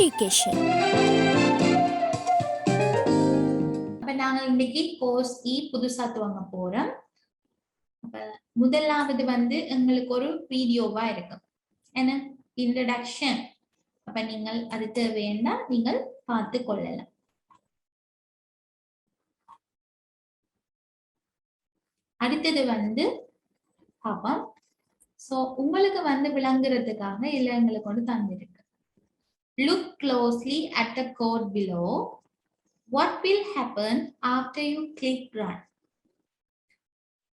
education. அப்ப நாங்க இன்னைக்கு கோர்ஸ் புதுசா துவங்க போறோம். அப்ப முதலாவது எங்களுக்கு ஒரு வீடியோவா இருக்கும். என்ன இன்ட்ரோடக்ஷன். அப்ப நீங்கள் அது தேவைன்னா நீங்கள் பார்த்து கொள்ளலாம். அடுத்தது பாப்போம். சோ உங்களுக்கு விளங்குறதுக்காக இல்ல எங்களுக்கு ஒன்று தந்திருக்கு. Look closely at the code below. What will happen after you click run?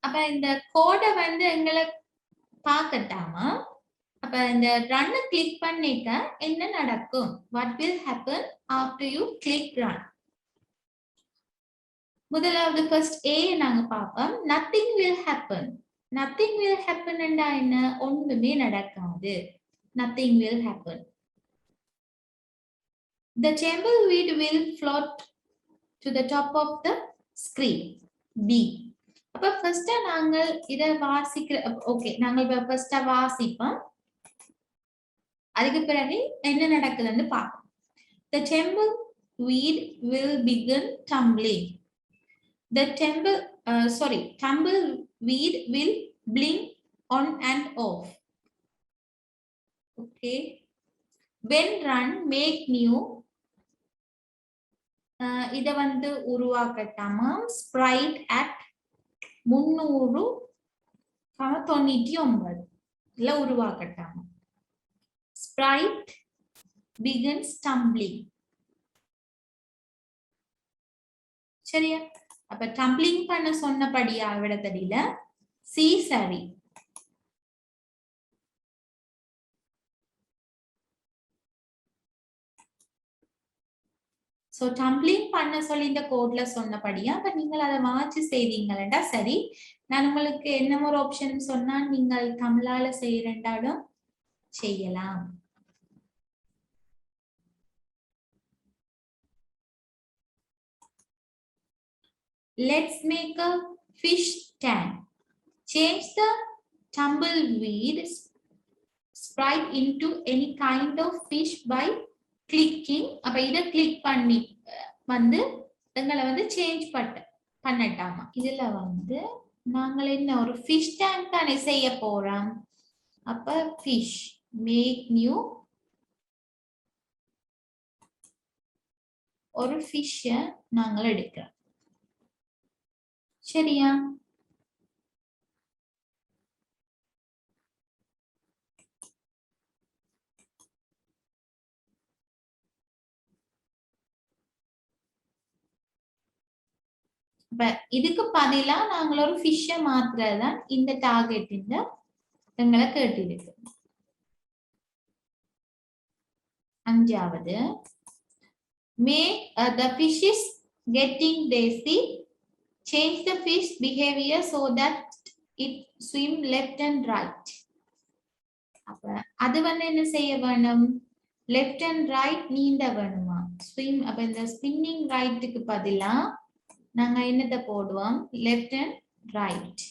அப்ப இந்த கோடை எங்களை பார்க்கட்டாமா? அப்ப இந்த ரன் கிளிக் பண்ணிக்க என்ன நடக்கும்? What will happen after you click run? முதலாவது first A நாங்க பார்ப்போம். Nothing will happen. Nothing will happen என்றா என்ன? ஒண்ணுமே நடக்காது. Nothing will happen. The tumbleweed will float to the top of the screen. B. அப்ப first நாங்கள் இத வாசிக்கிற ஓகே நாங்கள் first வாசிப்போம். அதுக்கு பிறகு என்ன நடக்குதுன்னு பார்ப்போம். The tumbleweed will begin tumbling. The tumbleweed will blink on and off. Okay. When run make new. இத உருவாக்கட்டாமா sprite at 399 இல்ல உருவாக்கட்டாமா. Sprite begins tumbling. சரியா? அப்ப tumbling பண்ண சொன்னபடியா விடத்தடியில C சரி. சோ tumbling பண்ண சொல்லி இந்த கோட்ல சொன்னபடியா அப்ப நீங்கள் அதை வாட்சி செய்வீங்களா சரி. நான் உங்களுக்கு என்ன ஒரு ஆப்ஷன் சொன்னா நீங்கள் தமிழால செய்யறேன்டாலும் செய்யலாம். Let's make a fish tank. Change the tumbleweed sprite into any kind of fish by clicking. அப்ப இத கிளிக் பண்ணி எங்களை சேஞ்ச் பண்ணட்டாமா. இதுல நாங்கள் என்ன ஒரு fish tank தானே செய்ய போறோம். அப்ப fish make new ஒரு fish நாங்கள் எடுக்கிறோம். சரியா? இப்ப இதுக்கு பதிலா நாங்கள் ஒரு ஃபிஷ்ஷ மாத்திரதான் இந்த டார்கெட் எங்களை கேட்டிருக்கு. அஞ்சாவது make the fish is getting dizzy. Change the fish behavior so that it swim left and right. அப்ப அது என்ன செய்ய வேணும்? left and right நீந்த வேணுமா? swim. அப்ப இந்த ஸ்பின்னிங் ரைட்டுக்கு பதிலா நாங்க என்னத்தை போடுவோம்? Left and right.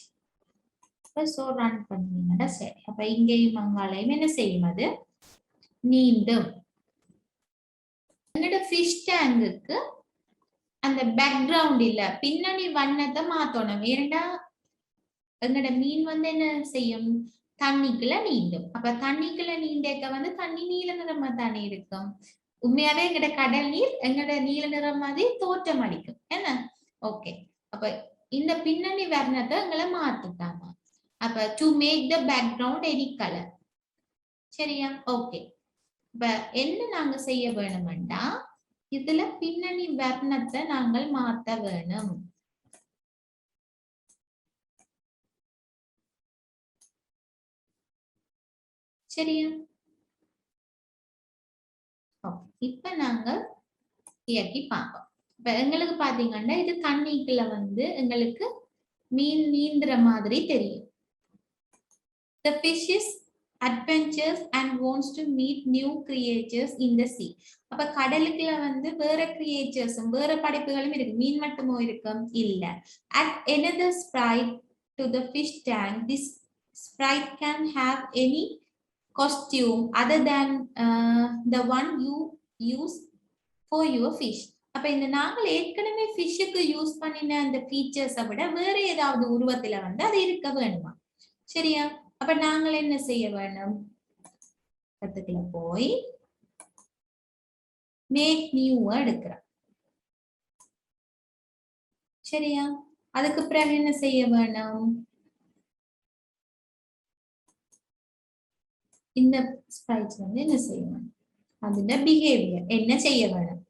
So run பண்ணுவீங்கடா சரி. அப்ப இங்கேயும் அங்காலையும் என்ன செய்யும்? அது நீந்தும். என்னோட ஃபிஷ் டேங்குக்கு அந்த பேக்ரவுண்ட் இல்ல பின்னணி வண்ணத்தை மாத்தணும். ஏண்டா எங்கட மீன் என்ன செய்யும்? தண்ணிக்குள்ள நீந்தும். அப்ப தண்ணிக்குள்ள நீந்தேக்க தண்ணி நீல நிறமா தானே இருக்கும். உண்மையாவே எங்கட கடல் நீர் எங்கட நீல நிறம் மாதிரி தோற்றம் அளிக்கும். என்ன? ஓகே. அப்ப இந்த பின்னணி வர்ணத்தை எங்களை மாத்திட்டாங்க. அப்ப to make the background any colour. சரியா? ஓகே. இப்ப என்ன நாங்க செய்ய வேணும்டா இதுல பின்னணி வர்ணத்தை நாங்கள் மாத்த வேணும். சரியா? இப்ப நாங்க இயக்கி பார்ப்போம். இப்ப எங்களுக்கு பாத்தீங்கன்னா இது தண்ணிக்குள்ள எங்களுக்கு மீன் நீந்துற மாதிரி தெரியும். The fish is adventures and wants to meet new creatures in the sea. அப்ப கடலுக்குள்ள வேற கிரியேச்சர்ஸும் வேற படைப்புகளும் இருக்கு. மீன் மட்டுமோ இருக்கும்? இல்ல. Add another sprite to the fish tank. This sprite can have any costume other than the one you use for your fish. அப்ப இந்த நாங்கள் ஏற்கனவே ஃபிஷ்ஷுக்கு யூஸ் பண்ணின அந்த ஃபீச்சர்ஸை விட வேற ஏதாவது உருவத்துல வந்து அது இருக்க வேணுமா? சரியா? அப்ப நாங்கள் என்ன செய்ய வேணும்? பக்கத்துல போய் மேக் நியூ எடுக்கிறோம். சரியா? அதுக்கு பிறகு என்ன செய்ய வேணும்? இந்த ஸ்பைட்ஸ் வந்து என்ன செய்யணும்? அதோட பிஹேவியர் என்ன செய்ய வேணும்?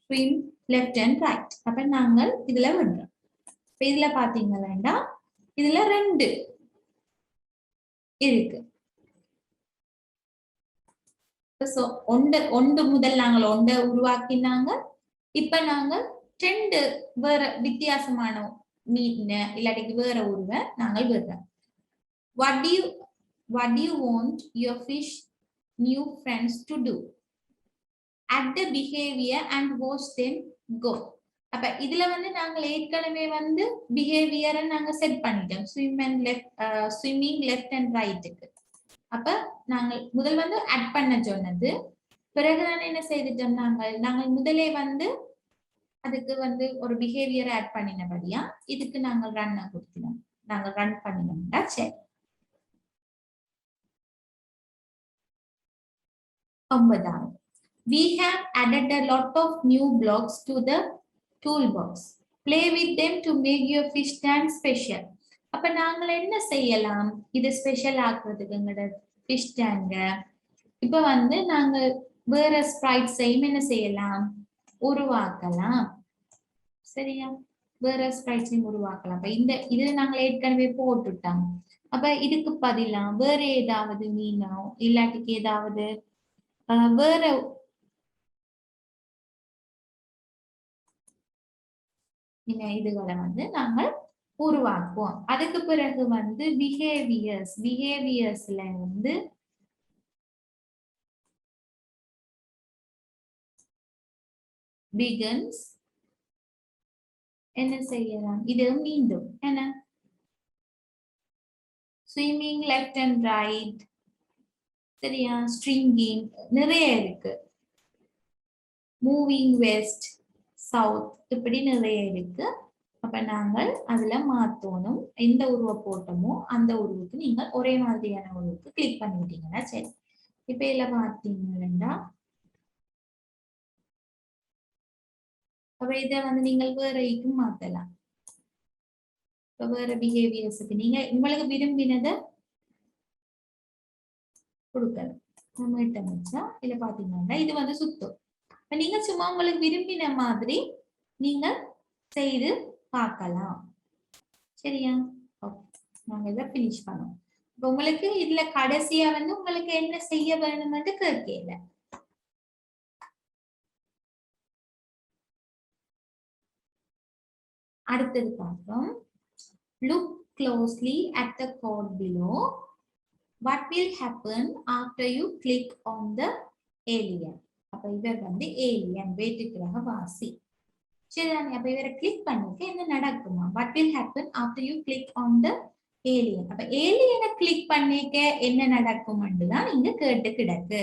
Swim left and right. அப்ப நாங்கள் இதுல விடுறோம். இப்ப இதுல பாத்தீங்கன்னா இதுல 2 இருக்கு. ஒன்று முதல் நாங்கள் ஒன்றை உருவாக்கினாங்க. இப்ப நாங்க 2 வேற வித்தியாசமான மீன் இல்லாட்டிக்கு வேற உருவ நாங்கள் விடுறோம். What do you want your fish new friends to do? Add the behavior and watch them go. அப்ப இதுல வந்து நாங்க ஏற்கனவே வந்து பிஹேவியரை நாங்க செட் பண்ணிட்டோம். ஸ்விம்மிங் லெஃப்ட் அண்ட் ரைட்டுக்கு. அப்ப நாங்கள் முதல் வந்து ஆட் பண்ண சொன்னது. பிறகு நான் என்ன செய்துட்டோம்? நாங்கள் முதலே வந்து அதுக்கு வந்து ஒரு பிஹேவியர் ஆட் பண்ணினபடியா இதுக்கு நாங்கள் ரன் கொடுத்தோம். நாங்கள் ரன் பண்ணினோம்டா சரி. 9. We have added a lot of new blocks to the toolbox. Play with them to make your fish tank special. அப்ப நாங்கள் என்ன செய்யலாம்? இது ஸ்பெஷல் ஆக்குறதுக்கு எங்களோட fish tank. இப்ப வந்து நாங்க வேற ஸ்ப்ரைட்ஸையும் என்ன செய்யலாம்? உருவாக்கலாம். சரியா? வேற ஸ்ப்ரைட்ஸையும் உருவாக்கலாம். அப்ப இந்த இது நாங்கள் ஏற்கனவே போட்டுட்டோம். அப்ப இதுக்கு பதிலா வேற ஏதாவது மீனோ இல்லாட்டிக்கு ஏதாவது வேற இதுகளை வந்து நாங்கள் உருவாக்குவோம். அதுக்கு பிறகு வந்து பிஹேவியர்ஸ்ல வந்து begins என்ன செய்யலாம்? இது மீண்டும் என்ன ஸ்விம்மிங் லெஃப்ட் அண்ட் ரைட், சரியா? ஸ்ட்ரிங்கிங் நிறைய இருக்கு. மூவிங் வெஸ்ட் சவுத் இப்படி நிறைய இருக்கு. அப்ப நாங்கள் அதுல மாத்தணும். எந்த உருவ போட்டோமோ அந்த உருவுக்கு நீங்கள் ஒரே மாதிரியான உருவுக்கு கிளிக் பண்ணிட்டீங்கன்னா சரி. இப்ப இதுல பார்த்தீங்கன்னா அப்ப இதை வந்து நீங்கள் வேறைக்கும் மாத்தலாம். இப்ப வேற பிஹேவியர்ஸுக்கு நீங்க உங்களுக்கு விரும்பினதை கொடுக்கலாம். வச்சா இதுல பாத்தீங்கன்னா இது வந்து சுத்தம். நீங்க சும்மா உங்களுக்கு விரும்பின மாதிரி நீங்க செய்து பார்க்கலாம். சரியா? நாங்க இதை பினிஷ் பண்ணோம். இப்ப உங்களுக்கு இதுல கடைசியா வந்து உங்களுக்கு என்ன செய்ய வேணும்னு கேட்கல. அடுத்தது பார்ப்போம். Look closely at the code below. What will happen after you click on the alien? அப்ப இவர் வந்து ஏலியன் வேட்டுக்கிரக வாசி. சரிதானே? அப்ப இவரை கிளிக் பண்ணிட்டு என்ன நடக்குமா? What will happen after you click on the alien? அப்ப ஏலியனை கிளிக் பண்ணிக்க என்ன நடக்கும்னு தான் இங்க கேட்டு கிடக்கு.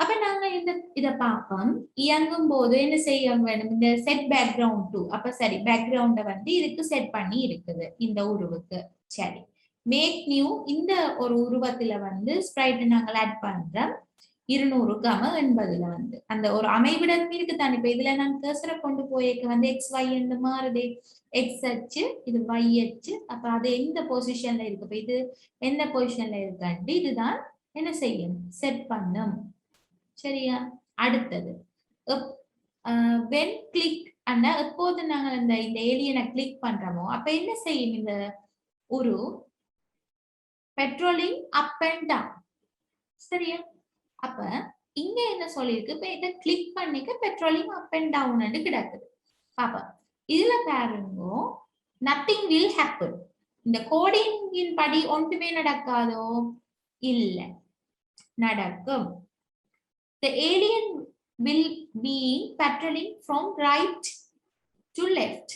அப்ப நாங்க இத பார்ப்போம். இயங்கும் போது என்ன செய்ய வேணும்? இந்த செட் பேக்ரவுண்ட் டு. அப்ப சரி, பேக்ரவுண்ட வந்து இதுக்கு செட் பண்ணி இருக்குது இந்த உருவுக்கு. சரி, மேக் நியூ இந்த ஒரு உருவத்துல வந்து ஸ்ப்ரைட் நாங்கள் ஆட் பண்றோம். 200 வந்து அந்த ஒரு அமைவிடம் இருக்கு தானே. இப்ப இதுல நான் கர்சரை கொண்டு போயிருக்க வந்து XY என்று மாறுதே. X அச்சு, இது Y அச்சு. அப்ப அது எந்த பொசிஷன்ல இருக்கு? இப்ப இது எந்த பொசிஷன்ல இருக்காண்டி இதுதான் என்ன செய்யும்? செட் பண்ணும். சரியா? அடுத்தது when click அண்ணா எப்போது நாங்கள் இந்த ஏலியனை கிளிக் பண்றோமோ அப்ப என்ன செய்யும்? இந்த ஒரு பெட்ரோலிங் அப் அண்ட் டவுன். சரியா? அப்ப இங்க என்ன சொல்லிருக்கு? இப்ப இதை கிளிக் பண்ணிக்க பெட்ரோலிங் அப் அண்ட் டவுன் கிடக்குது. பாப்பா இதுல பாருங்க, நத்திங் வில் ஹேப்பன். இந்த கோடிங்கின் படி ஒன்றுமே நடக்காதோ? இல்ல, நடக்கும். The alien will be patrolling from right to left.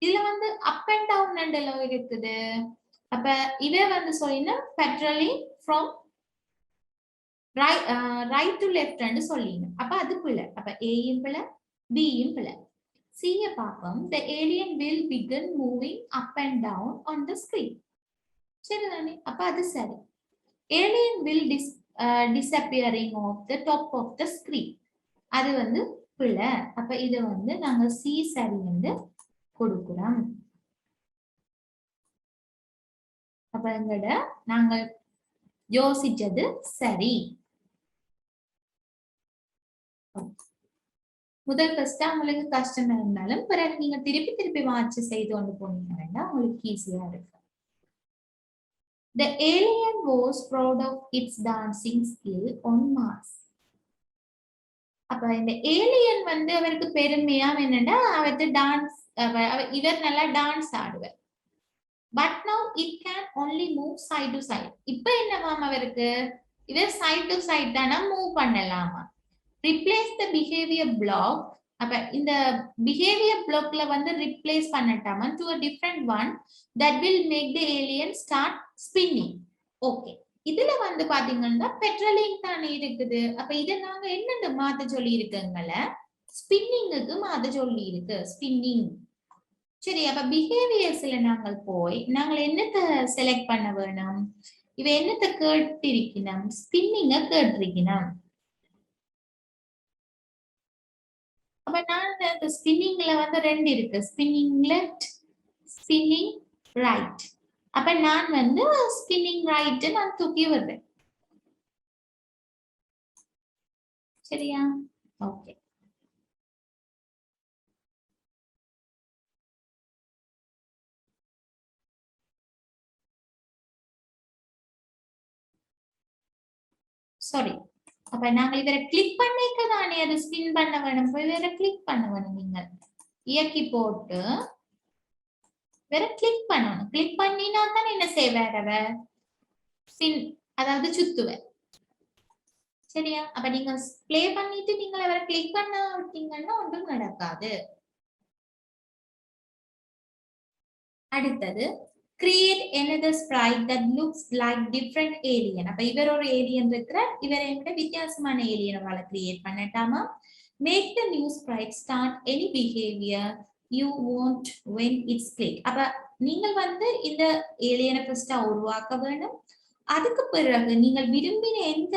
இதுல வந்து அப் அண்ட் டவுன் எல்லாம் இருக்குது. அப்ப இவ வந்து சொல்லினா patrolling from ரைட் டு லெஃப்ட்னு சொல்லிங்க. அப்ப அது பிள்ளை. அப்ப ஏயும் பிள்ளை, பியும் பிள்ளை. C பார்ப்போம். The alien will begin moving up and down on the screen. சரிதானே? அப்ப அது சரி. Alien will disappearing off the top of the screen. அது வந்து பிள்ளை. அப்ப இது வந்து நாங்க C சரி வந்து கொடுக்கிறோம். அப்ப எங்கட நாங்க யோசிச்சது சரி. முதல் ஃபர்ஸ்டா உங்களுக்கு கஷ்டமா இருந்தாலும் பிறகு நீங்க திருப்பி திருப்பி வாட்ச் செய்து கொண்டு போனீங்கன்னா உங்களுக்கு ஈஸியா இருக்கு. The alien was proud of its dancing skill on Mars. அப்ப இந்த ஏலியன் வந்து அவருக்கு பெருமையா என்னன்னா அவருக்கு டான்ஸ், இவர் நல்லா டான்ஸ் ஆடுவார். But now it can only move side to side. இப்ப என்னவாம் அவருக்கு, இவர் சைட் டு சைட் தானே மூவ் பண்ணலாமா. Replace the behavior block. அப்ப இந்த behavior blockல வந்து replace பண்ணட்டாமா to a different one that will make the alien start spinning. Okay, இதுல வந்து பாத்தீங்கன்னா பெட்ரோலிங் தானே இருக்குது. அப்ப இத நாங்க என்னன்னு மாத்த சொல்லி இருக்கங்கள, ஸ்பின்னிங்குக்கு மாத்த சொல்லி இருக்கு. ஸ்பின்னிங் சரி. அப்ப பிஹேவியர்ஸ்ல நாங்கள் போய் நாங்கள் என்னத்தை செலக்ட் பண்ண வேணும், இவ என்னத்தை கேட்டிருக்கணும், ஸ்பின்னிங்க கேட்டிருக்கணும். அப்ப நான் இந்த ஸ்பின்னிங்ல வந்து ரெண்டு இருக்கு, ஸ்பின்னிங் லெஃப்ட், ஸ்பின்னிங் ரைட். அப்ப நான் வந்து ஸ்பின்னிங் ரைட் நான் தூக்கி விடுறேன். சரியா? ஓகே. சாரி. அப்ப நாங்க இவரை கிளிக் பண்ணிக்க தானே அது ஸ்பின் பண்ண வேணும். போய் வேற கிளிக் பண்ண வேணும். நீங்க இயக்கி போட்டு வேற கிளிக் பண்ணணும். கிளிக் பண்ணினா தான் என்ன செய்வேறவ ஸ்பின், அதாவது சுத்துவேன். சரியா? அப்ப நீங்க ப்ளே பண்ணிட்டு நீங்க வேற கிளிக் பண்ண விட்டீங்கன்னா ஒன்றும் நடக்காது. அடுத்தது create another sprite that looks like different alien. அப்ப இவர் ஒரு ஏலியன் இருக்கிற, இவரை விட வித்தியாசமான ஏலியனால create பண்ணட்டாமா. make the new sprite start any behavior you want when it's click. அப்ப நீங்கள் வந்து இந்த ஏலியனை ஃபர்ஸ்டா உருவாக்க வேண்டும். அதுக்கு பிறகு நீங்கள் விரும்பின எந்த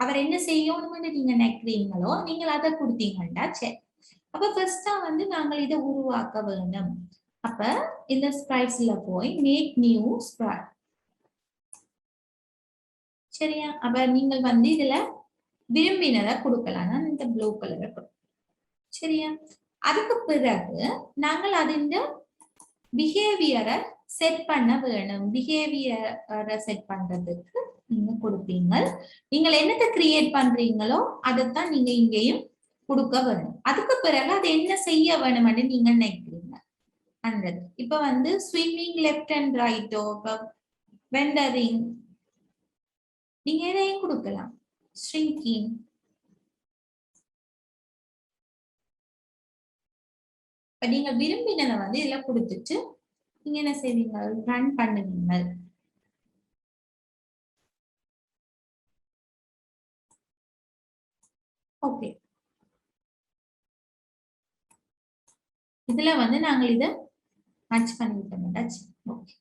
அவர் என்ன செய்யணும்னு நீங்க நினைக்கிறீங்களோ நீங்கள் அதை கொடுத்தீங்கன்னா சரி. அப்ப ஃபர்ஸ்டா வந்து நாங்கள் இதை உருவாக்க வேண்டும். அப்ப இந்த ஸ்ப்ரைட்ஸ்ல போய் மேக் நியூ ஸ்ப்ரைட். சரியா? அப்ப நீங்கள் வந்து இதுல விரும்பினதை கொடுக்கலாம். இந்த ப்ளூ கலரை சரியா? அதுக்கு பிறகு நாங்கள் அதின் பிஹேவியரை செட் பண்ண வேணும். பிஹேவியரை செட் பண்றதுக்கு நீங்க கொடுப்பீங்க. நீங்கள் என்னத்தை கிரியேட் பண்றீங்களோ அதைத்தான் நீங்க இங்கேயும் கொடுக்க வேணும். அதுக்கு பிறகு அது என்ன செய்ய வேணும்னு நீங்க நினைக்கிறீங்க. இப்ப வந்து ஸ்விம்மிங் லெஃப்ட் அண்ட் ரைட்டோ, வெண்டரிங், நீங்க எதையும் கொடுக்கலாம். ஷ்ரிங்கிங், இப்ப நீங்க விரும்பினதை வந்து இதுல கொடுத்துட்டு நீங்க என்ன செய்வீங்க, ரன் பண்ணுவீங்க. ஓகே, இதுல வந்து நாங்க இத மேட்ச் பண்ணிவிட்டோம். ஓகே,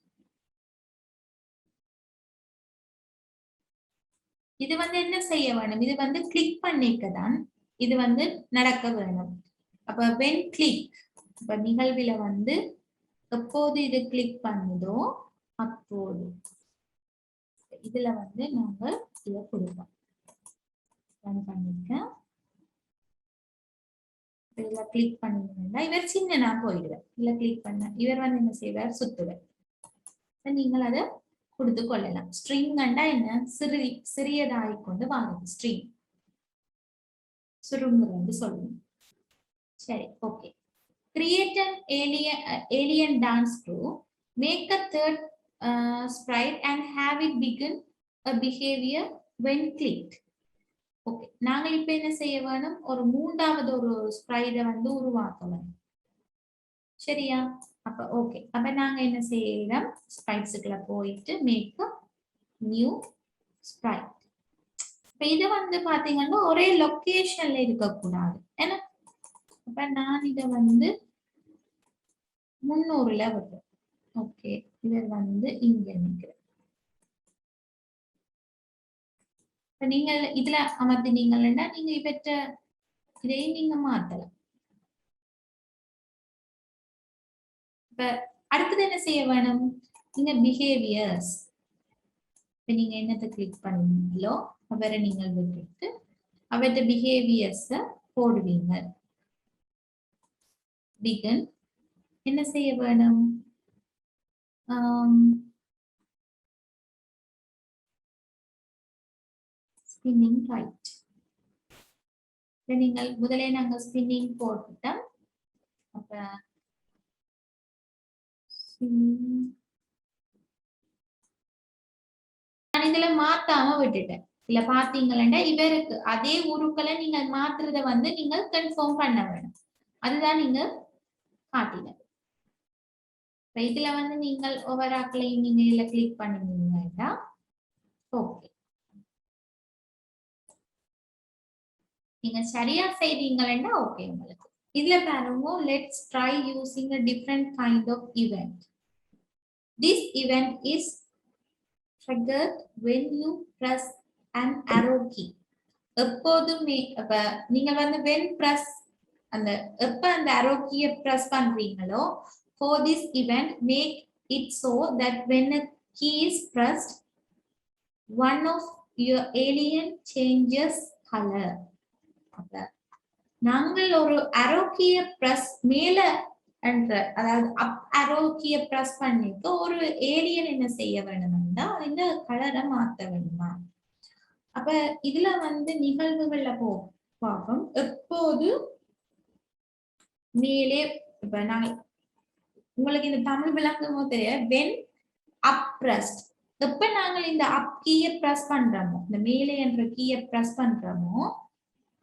இது வந்து என்ன செய்ய வேணும், இது வந்து கிளிக் பண்ணிக்கதான் இது வந்து நடக்க வேணும். அப்ப when click, இப்ப நிகழ்வில வந்து எப்போது இது கிளிக் பண்ணுதோ அப்போது இதுல வந்து நாங்க இத கொடுப்போம். ரன் பண்ணிருக்கேன். இதுல கிளிக் பண்ணீங்கன்னா இவர் சின்னனா போயிடுவார். இல்ல கிளிக் பண்ண இவர் வந்து என்ன செய்வார், சுத்துவார். நீங்கள் அதை கொடுத்து கொள்ளலாம். ஸ்ட்ரிங் கண்டா என்ன, சிறியதாய் கொண்டு வாங்க. ஸ்ட்ரிங் சுருங்குறது சொல்லுங்க. சரி, okay. Create an alien dance crew. Make a third sprite and have it begin a behavior when clicked. Okay, நாங்க இப்ப என்ன செய்ய வேணும், ஒரு மூன்றாவது ஒரு ஸ்ப்ரைட வந்து உருவாக்க வேணும். சரியா? அப்ப ஓகே, அப்ப நாங்க என்ன செய்யறோம், ஸ்ப்ரைட்ஸ்க்குள்ள போயிட்டு மேக் a நியூ ஸ்ப்ரைட். இப்ப இது வந்து பாத்தீங்கன்னா ஒரே லொகேஷன்ல இருக்கக்கூடாது ஏன்னா அப்ப நான் இதை வந்து 300ல வருது. ஓகே, இவர் வந்து இங்க நிக்கிறேன். இப்ப நீங்க இதுல அமர்த்தினீங்கன்னா நீங்க இவற்ற இதை நீங்க மாத்தலாம். இப்ப அடுத்தது என்ன செய்ய வேணும்? நீங்க பிஹேவியர்ஸ், இப்ப நீங்க என்னத்தை கிளிக் பண்ணீங்களோ அவரை நீங்கள் விட்டுட்டு அவற்ற பிஹேவியர்ஸ போடுவீங்க. பிகன் என்ன செய்ய வேணும்? Spinning right. நீங்கள் முதலே நாங்க ஸ்பின்னிங் போட்டுட்டோம். அப்ப நான் இதுல மாத்தாம விட்டுட்டேன். இல்ல பாத்தீங்கன்னா இவருக்கு அதே உருக்களை நீங்க மாத்துறத வந்து நீங்க கன்ஃபார்ம் பண்ண வேணும். அதுதான் நீங்க காட்டின. இதுல வந்து நீங்கள் ஒவ்வொரு ஆக்களையும் நீங்க இதுல கிளிக் பண்ணுவீங்கன்னா ஓகே, நீங்க சரியா செய்வீங்கன்னா ஓகே உங்களுக்கு. இதுல பாருங்க, let's try using a different kind of event. This event is triggered when you press an arrow key. எப்போதுமே அப்ப நீங்க வந்து when press அந்த எப்ப அந்த arrow key press பண்றீங்களோ for this event make it so that when a key is pressed one of your alien changes color. அப்ப நாங்கள் ஒரு arrow key press மேல என்ற அதாவது அப் arrow key press பண்ணிட்டு ஒரு ஏலியன் என்ன செய்ய வேணும்னா இந்த கலரை மாத்த வேணுமா? அப்ப இதுல வந்து நிகழ்வுகள்ல பார்ப்போம். எப்போது மேலே இப்ப நாங்க உங்களுக்கு இந்த தமிழ் விளக்கமோ தெரியாது. when up pressed, எப்ப நாங்கள் இந்த அப் கீயை பிரஸ் பண்றோமோ, இந்த மேலே என்ற கீயை பிரஸ் பண்றோமோ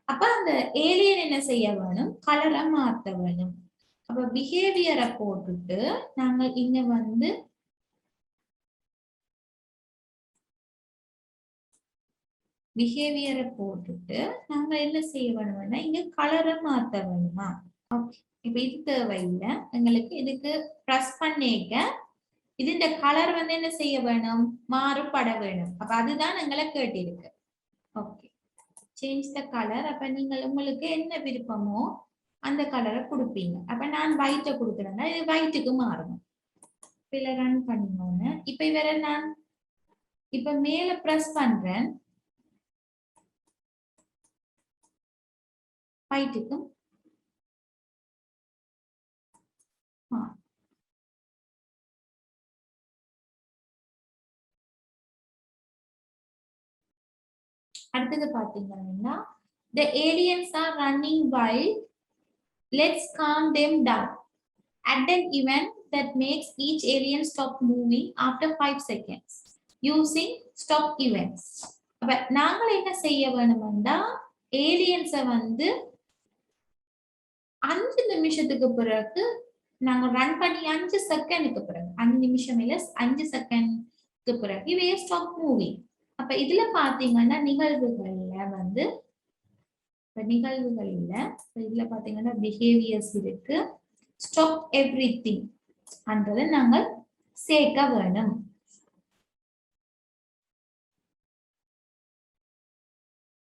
அப்ப அந்த ஏலியன் என்ன செய்ய வேணும்? கலரை மாத்த வேணும். அப்ப பிஹேவியரை போட்டுட்டு நாங்கள் இங்க வந்து பிஹேவியரை போட்டுட்டு நாங்க என்ன செய்ய வேணும்னா இங்க கலரை மாத்த வேணுமா? ஓகே, இப்ப இது தேவையில்லை எங்களுக்கு. இதுக்கு பிரஸ் பண்ணிக்க இதுஇந்த கலர் வந்து என்ன செய்ய வேணும்? மாறுபட வேணும். அப்ப அதுதான் எங்களை கேட்டிருக்கு. Okay, change the colour. அப்ப நீங்கள் உங்களுக்கு என்ன விருப்பமோ அந்த கலரை கொடுப்பீங்க. அப்ப நான் ஒயிட்டை கொடுக்குறேன்னா இது ஒயிட்டுக்கு மாறணும். இப்ப ரன் பண்ணினோன்னு இப்ப இவரை நான் இப்ப மேல பிரஸ் பண்றேன், ஒயிட்டுக்கும் அடுத்தது பாத்தீங்கன்னா the aliens are running wild, let's calm them down. Add an event that makes each alien stop moving after 5 seconds using stop events. அப்ப நாங்கள் என்ன செய்ய வேணும்னா ஏலியன்ஸை வந்து 5 நிமிஷத்துக்கு பிறகு நாங்க ரன் பண்ணி 5 செகண்டுக்கு பிறகு 5 நிமிஷம் இல்ல 5 செகண்டுக்கு பிறகு இவையே ஸ்டாப் மூவிங். அப்ப இதுல பாத்தீங்கன்னா நிகழ்வுகள்ல வந்து இதுல பாத்தீங்கன்னா பிஹேவியர்ஸ் இருக்கு, ஸ்டாப் எவ்ரிதிங் அன்றதை நாங்கள் சேர்க்க வேணும்.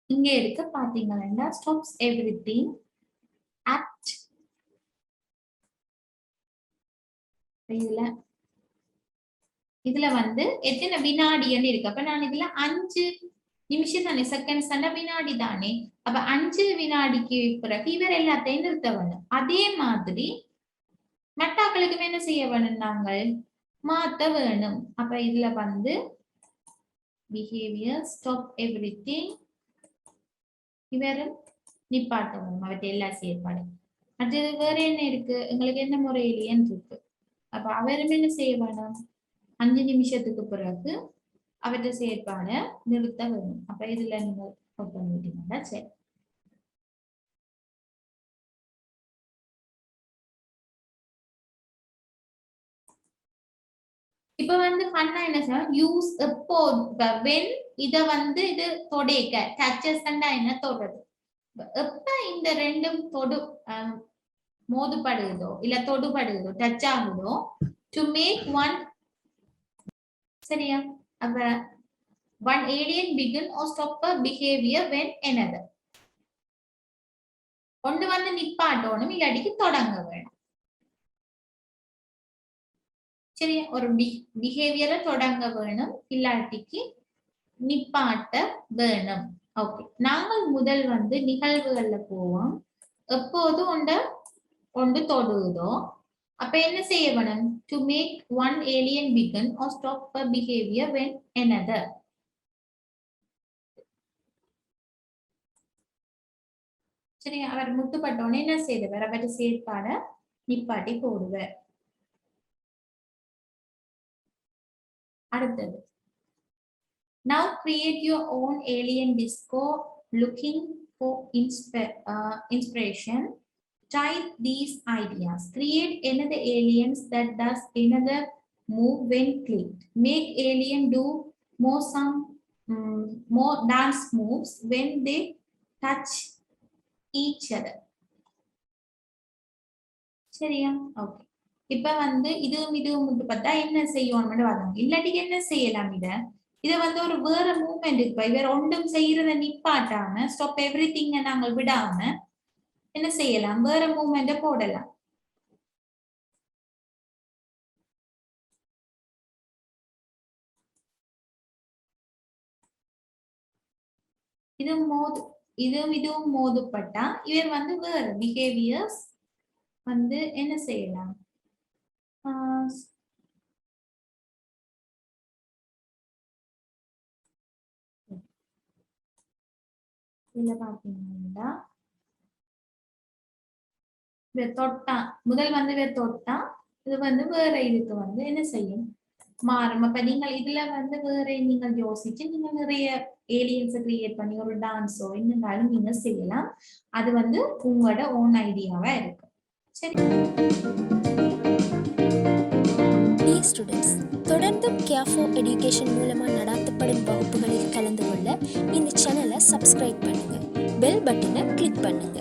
இங்க இருக்க பாத்தீங்கன்னா ஸ்டாப்ஸ் எவ்ரிதிங் அட் இதுல வந்து எத்தனை வினாடின்னு இருக்கு. அப்ப நான் இதுல 5 நிமிஷம் தானே, செகண்ட்ஸ் தானே, வினாடி தானே. அப்ப 5 வினாடிக்கு பிறகு இவர் எல்லாத்தையும் நிறுத்த வேணும். அதே மாதிரி மட்டாக்களுக்கு என்ன செய்ய வேணும்? நாங்கள் மாத்த வேணும். அப்ப இதுல வந்து பிஹேவியர் ஸ்டாப் எவ்ரிதிங் இவரும் நிப்பாட்ட வேணும் அவற்றை எல்லா செயற்பாடும். அடுத்தது வேற என்ன இருக்கு? எங்களுக்கு என்ன முறையிலேன்னு இருக்கு. அப்ப அவரும் என்ன செய்ய வேணும்? 5 நிமிஷத்துக்கு பிறகு அவற்றை செயற்பாட நிறுத்த வேணும். அப்ப இதுல நீங்க பண்ணிட்டீங்கன்னா சரி. இப்ப வந்து பண்ணா என்ன செய்யணும் யூஸ் எப்போ வென் இத வந்து இது தொடைக்க டச்சஸ் என்ன தொடுறது எப்ப இந்த ரெண்டும் தொடு மோதுபடுதோ இல்ல தொடுபடுதோ டச் ஆகுதோ டு மேக் ஒன் சரியா அப்ப one alien begin or stop a behavior when another ஒன்று வந்து நிப்பாட்டோனும் இல்லாட்டிக்கு தொடங்க வேணும் சரியா ஒரு பிஹேவியரை தொடங்க வேணும் இல்லாட்டிக்கு நிப்பாட்ட வேணும் ஓகே நாங்கள் முதல் வந்து நிகழ்வுகள்ல போவோம் எப்போது ஒன்று தொடுதோ அப்ப என்ன செய்ய வேணும் to make one alien begin or stop a behavior when another சரி அவர் முட்டுப்பட்டோன்னு என்ன செய்தவர் அவரை செயற்பாட நிப்பாட்டி போடுவர் அடுத்தது now create your own alien disco looking for inspiration type these ideas create another aliens that does another move when clicked make alien do more dance moves when they touch each other சரியா okay இப்ப வந்து இதுவும் முட்டு பார்த்தா என்ன செய்யணும்னு வராங்க இல்லாட்டி என்ன செய்யலாம் இத வந்து ஒரு வேற மூவ்மெண்ட் இப்ப இவர் ஒன்றும் செய்யறத நிப்பாட்டாம ஸ்டாப் எவ்ரி திங்க நாங்கள் விடாம என்ன செய்யலாம் வேற மூவ்மெண்ட போடலாம் இதுவும் மோதுப்பட்டா இவர் வந்து வேற பிஹேவியர்ஸ் வந்து என்ன செய்யலாம் இதுல பாத்தீங்கன்னா தொட்டா முதல் வந்து தொட்டா இது வந்து வேற இதுக்கு வந்து என்ன செய்யும் மாறும் அப்ப நீங்கள் இதுல வந்து வேற நீங்கள் யோசிச்சு நீங்க நிறைய ஏலியன்ஸை கிரியேட் பண்ணி ஒரு டான்ஸோ என்னன்னாலும் நீங்க செய்யலாம் அது வந்து உங்களோட ஓன் ஐடியாவா இருக்கு சரி ஸ்டூடெண்ட்ஸ் தொடர்ந்தும் கேஃபோ எஜுகேஷன் மூலமா நடாத்தப்படும் வகுப்புகளில் கலந்து கொள்ள இந்த சேனலை சப்ஸ்கிரைப் பண்ணுங்க பெல் பட்டனை கிளிக் பண்ணுங்க